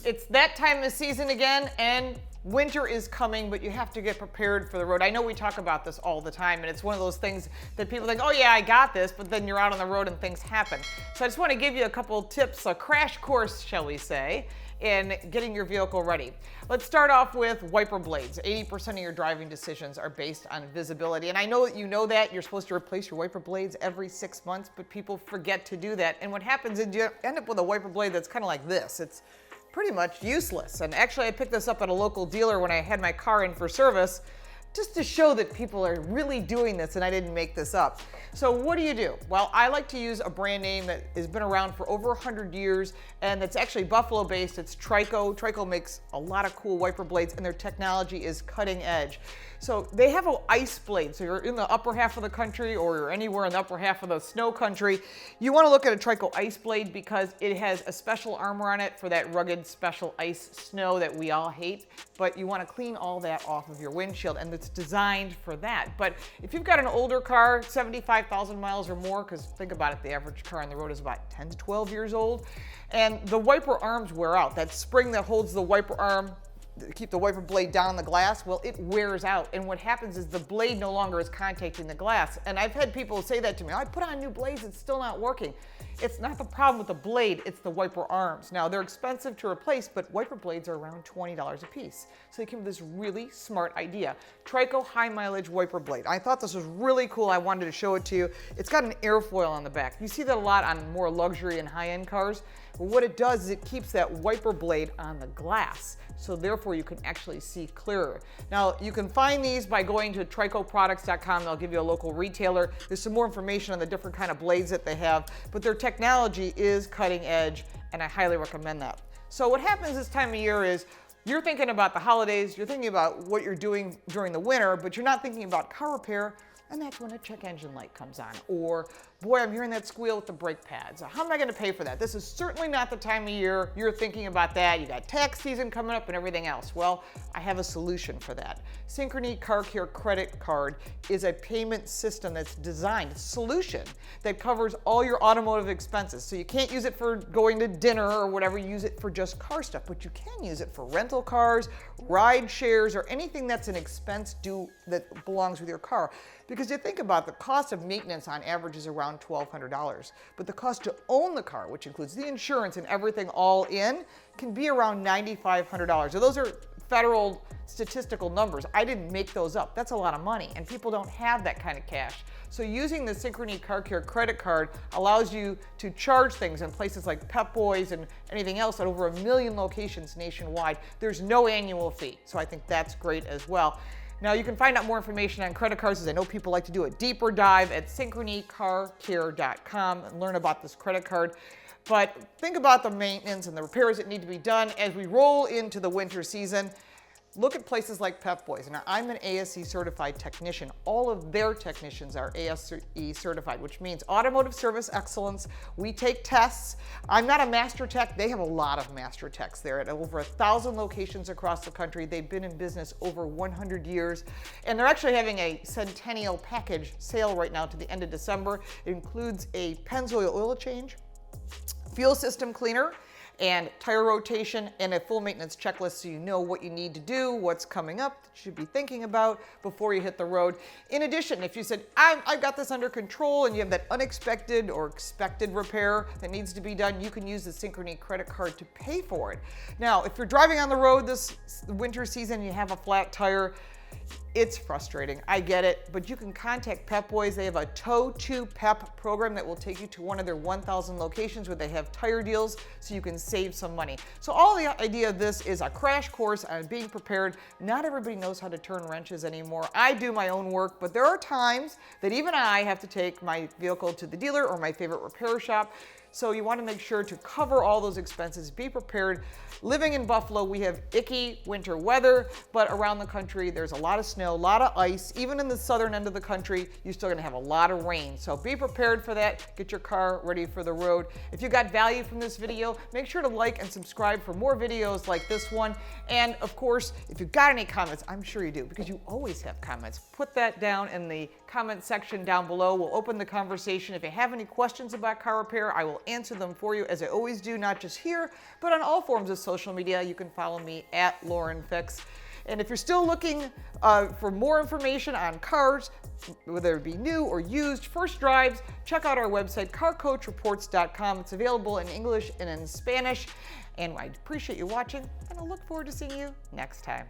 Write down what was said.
It's that time of season again, and winter is coming, but you have to get prepared for the road. I know we talk about this all the time, and it's one of those things that people think, oh yeah, I got this, but then you're out on the road and things happen. So I just want to give you a couple tips, a crash course, shall we say, in getting your vehicle ready. Let's start off with wiper blades. 80% of your driving decisions are based on visibility. And I know that you know that. You're supposed to replace your wiper blades every 6 months, but people forget to do that. And what happens is you end up with a wiper blade that's kind of like this. It's pretty much useless. And actually I picked this up at a local dealer when I had my car in for service, just to show that people are really doing this and I didn't make this up. So what do? Well, I like to use a brand name that has been around for over 100 years and that's actually Buffalo based. It's Trico. Trico makes a lot of cool wiper blades and their technology is cutting edge. So they have an ice blade. So you're in the upper half of the country or you're anywhere in the upper half of the snow country. You want to look at a Trico ice blade because it has a special armor on it for that rugged special ice snow that we all hate. But you want to clean all that off of your windshield and it's designed for that. But if you've got an older car, 75,000 miles or more, because think about it, the average car on the road is about 10 to 12 years old, and the wiper arms wear out. That spring that holds the wiper arm keep the wiper blade down the glass, well, it wears out. And what happens is the blade no longer is contacting the glass. And I've had people say that to me, I put on new blades, it's still not working. It's not the problem with the blade, it's the wiper arms. Now, they're expensive to replace, but wiper blades are around $20 a piece. So they came with this really smart idea. Trico high mileage wiper blade. I thought this was really cool. I wanted to show it to you. It's got an airfoil on the back. You see that a lot on more luxury and high-end cars. But what it does is it keeps that wiper blade on the glass. So therefore you can actually see clearer. Now you can find these by going to tricoproducts.com. They'll give you a local retailer. There's some more information on the different kind of blades that they have, but their technology is cutting edge and I highly recommend that. So what happens this time of year is you're thinking about the holidays, you're thinking about what you're doing during the winter, but you're not thinking about car repair. And that's when a check engine light comes on. Or, boy, I'm hearing that squeal with the brake pads. How am I gonna pay for that? This is certainly not the time of year you're thinking about that. You got tax season coming up and everything else. Well, I have a solution for that. Synchrony Car Care credit card is a payment system that's designed, a solution that covers all your automotive expenses. So you can't use it for going to dinner or whatever, you use it for just car stuff, but you can use it for rental cars, ride shares, or anything that's an expense due that belongs with your car. Because you think about the cost of maintenance on average is around $1,200, but the cost to own the car, which includes the insurance and everything all in, can be around $9,500. So those are federal statistical numbers. I didn't make those up. That's a lot of money, and people don't have that kind of cash. So using the Synchrony Car Care credit card allows you to charge things in places like Pep Boys and anything else at over 1 million locations nationwide. There's no annual fee, so I think that's great as well. Now you can find out more information on credit cards, as I know people like to do a deeper dive at synchronycarcare.com and learn about this credit card. But think about the maintenance and the repairs that need to be done as we roll into the winter season. Look at places like Pep Boys. Now, I'm an ASE certified technician. All of their technicians are ASE certified, which means automotive service excellence. We take tests. I'm not a master tech. They have a lot of master techs there at over 1,000 locations across the country. They've been in business over 100 years. And they're actually having a centennial package sale right now to the end of December. It includes a Pennzoil oil change, fuel system cleaner, and tire rotation, and a full maintenance checklist so you know what you need to do, what's coming up that you should be thinking about before you hit the road. In addition, if you said, I've got this under control, and you have that unexpected or expected repair that needs to be done, you can use the Synchrony credit card to pay for it. Now, if you're driving on the road this winter season and you have a flat tire, it's frustrating, I get it, but you can contact Pep Boys. They have a Tow to Pep program that will take you to one of their 1,000 locations where they have tire deals so you can save some money. So all the idea of this is a crash course on being prepared. Not everybody knows how to turn wrenches anymore. I do my own work, but there are times that even I have to take my vehicle to the dealer or my favorite repair shop. So you want to make sure to cover all those expenses, be prepared. Living in Buffalo, we have icky winter weather, but around the country, there's a lot lot of snow, a lot of ice. Even in the southern end of the country, you're still gonna have a lot of rain. So be prepared for that. Get your car ready for the road. If you got value from this video, make sure to like and subscribe for more videos like this one. And of course, if you've got any comments, I'm sure you do, because you always have comments. Put that down in the comment section down below. We'll open the conversation. If you have any questions about car repair, I will answer them for you, as I always do, not just here, but on all forms of social media. You can follow me at Lauren Fix. And if you're still looking for more information on cars, whether it be new or used, first drives, check out our website, carcoachreports.com. It's available in English and in Spanish. And I appreciate you watching, and I look forward to seeing you next time.